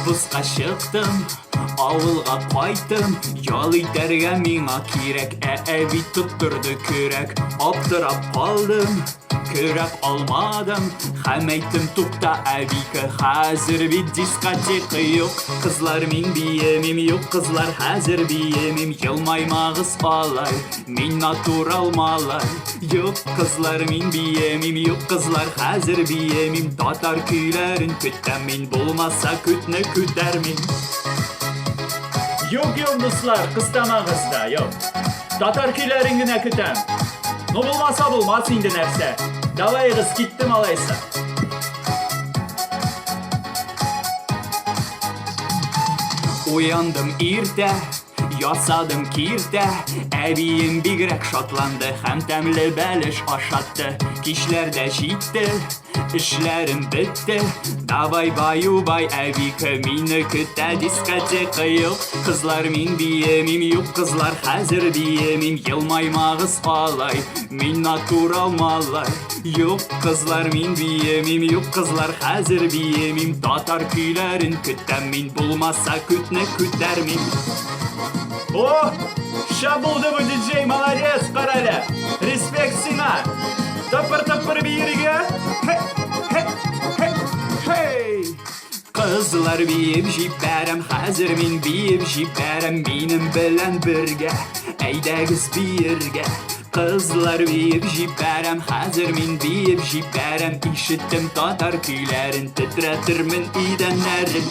Отпускка чыктым, авылга кайттым. Ял итәргә миңа кирәк, бит тоттырды көрәк. Аптырап калдым, көрәк алмадым. Һәм әйттем тукта, әбике, хәзер бит дискотека юк. Кызлар, мин биемим, юк кызлар, хәзер биемим. Елмаймагыз алай, мин натурал малай. Юк кызлар, мин биемим, юк кызлар, хәзер биемим. Татар көйләрен көтәм мин, булмаса көтне көтәрмин. Юк, дуслар, кыстамагыз да, юк. Татар көйләрен генә көтәм. Ну булмаса булмас инде нәрсә. Давайгыз, киттем алайса. Уяндым иртә, ясадым киртә. Әбием бигрәк шатланды һәм тәмле бәлеш ашатты. Кичләрдә җитте, эшләрем бетте. Давай баю-бай, әбике, мине көтә дискотека юк. Кызлар, мин биемим, юк кызлар, хәзер биемим. Елмаймагыз алай, мин натурал малай. Юк кызлар, мин биемим, юк кызлар, хәзер биемим. Татар көйләрен көтәм мин, булмаса көтне көтәрмин. О, ша булды бу диджей, молодец, карале. Респект сиңа. Тапыр-тапыр биргә. Кызлар, биеп җибәрәм, хәзер мин биеп җибәрәм. Минем белән бергә, әйдәгез биергә. Кызлар, биеп җибәрәм, хәзер мин биеп җибәрәм. Ишеттем татар көйләрен, тетрәтермен идәннәрен.